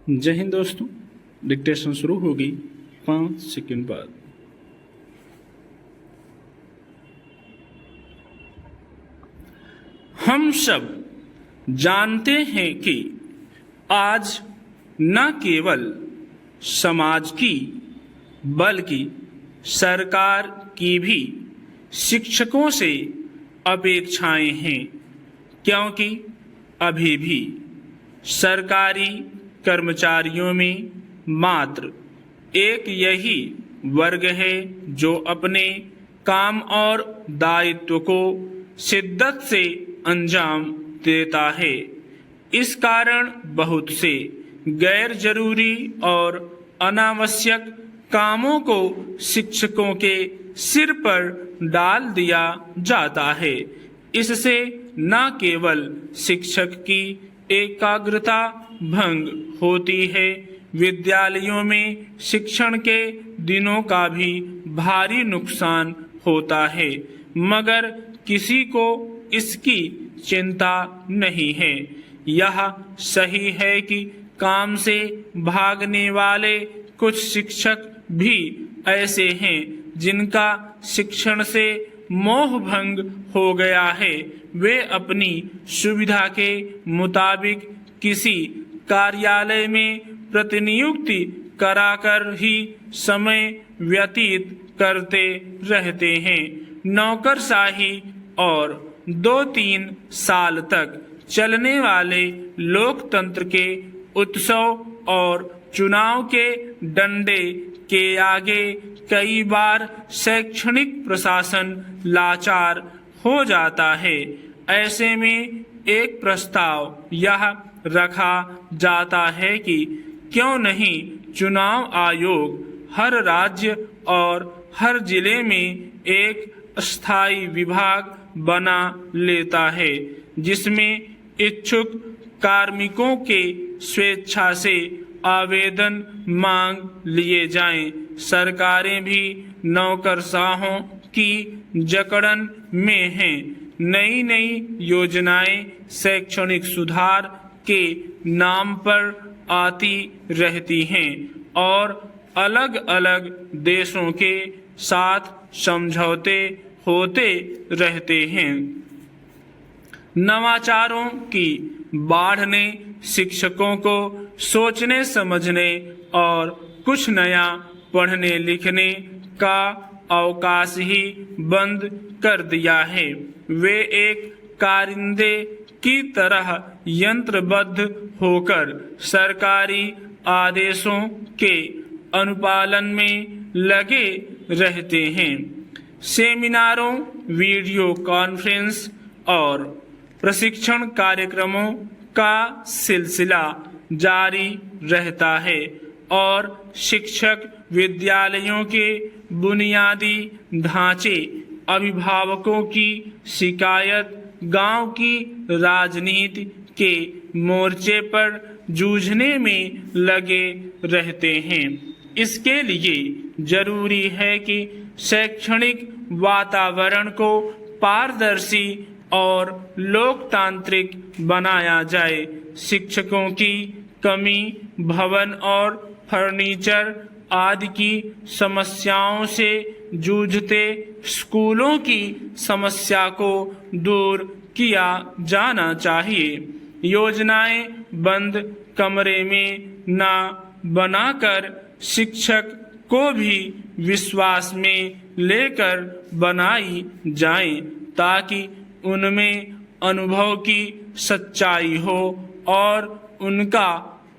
जय हिंद दोस्तों। डिक्टेशन शुरू होगी 5 सेकंड बाद। हम सब जानते हैं कि आज न केवल समाज की बल्कि सरकार की भी शिक्षकों से अपेक्षाएं हैं, क्योंकि अभी भी सरकारी कर्मचारियों में मात्र एक यही वर्ग है जो अपने काम और दायित्व को शिद्दत से अंजाम देता है। इस कारण बहुत से गैर जरूरी और अनावश्यक कामों को शिक्षकों के सिर पर डाल दिया जाता है। इससे न केवल शिक्षक की एकाग्रता भंग होती है, विद्यालयों में शिक्षण के दिनों का भी भारी नुकसान होता है, मगर किसी को इसकी चिंता नहीं है। यह सही है कि काम से भागने वाले कुछ शिक्षक भी ऐसे हैं जिनका शिक्षण से मोह भंग हो गया है। वे अपनी सुविधा के मुताबिक किसी कार्यालय में प्रतिनियुक्ति कराकर ही समय व्यतीत करते रहते हैं। नौकरशाही और 2-3 साल तक चलने वाले लोकतंत्र के उत्सव और चुनाव के डंडे के आगे कई बार शैक्षणिक प्रशासन लाचार हो जाता है। ऐसे में एक प्रस्ताव यह रखा जाता है कि क्यों नहीं चुनाव आयोग हर राज्य और हर जिले में एक स्थायी विभाग बना लेता है, जिसमें इच्छुक कार्मिकों के स्वेच्छा से आवेदन मांग लिए जाएं। सरकारें भी नौकरशाहों की जकड़न में हैं। नई नई योजनाएं शैक्षणिक सुधार के नाम पर आती रहती हैं और अलग अलग देशों के साथ समझौते होते रहते हैं। नवाचारों की बाढ़ ने शिक्षकों को सोचने समझने और कुछ नया पढ़ने लिखने का अवकाश ही बंद कर दिया है। वे एक कारिंदे की तरह यंत्रबद्ध होकर सरकारी आदेशों के अनुपालन में लगे रहते हैं। सेमिनारों, वीडियो कॉन्फ्रेंस और प्रशिक्षण कार्यक्रमों का सिलसिला जारी रहता है और शिक्षक विद्यालयों के बुनियादी ढांचे, अभिभावकों की शिकायत, गांव की राजनीति के मोर्चे पर जूझने में लगे रहते हैं। इसके लिए जरूरी है कि शैक्षणिक वातावरण को पारदर्शी और लोकतांत्रिक बनाया जाए। शिक्षकों की कमी, भवन और फर्नीचर आदि की समस्याओं से जूझते स्कूलों की समस्या को दूर किया जाना चाहिए। योजनाएं बंद कमरे में न बनाकर शिक्षक को भी विश्वास में लेकर बनाई जाएं, ताकि उनमें अनुभव की सच्चाई हो और उनका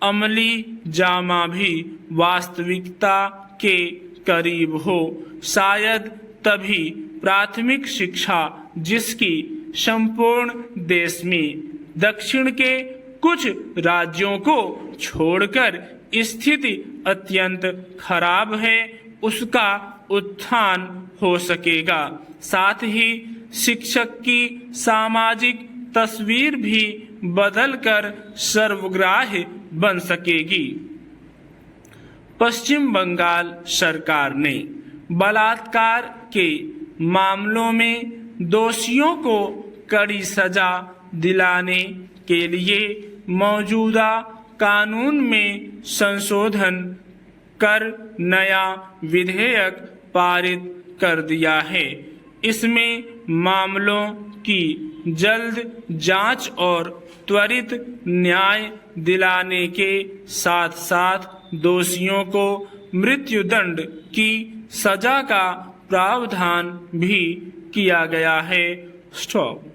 अमली जामा भी वास्तविकता के करीब हो। शायद तभी प्राथमिक शिक्षा, जिसकी संपूर्ण देश में दक्षिण के कुछ राज्यों को छोड़कर स्थिति अत्यंत खराब है, उसका उत्थान हो सकेगा। साथ ही शिक्षक की सामाजिक तस्वीर भी बदलकर सर्वग्राह्य बन सकेगी। पश्चिम बंगाल सरकार ने बलात्कार के मामलों में दोषियों को कड़ी सजा दिलाने के लिए मौजूदा कानून में संशोधन कर नया विधेयक पारित कर दिया है। इसमें मामलों की जल्द जांच और त्वरित न्याय दिलाने के साथ साथ दोषियों को मृत्युदंड की सजा का प्रावधान भी किया गया है। स्टॉप।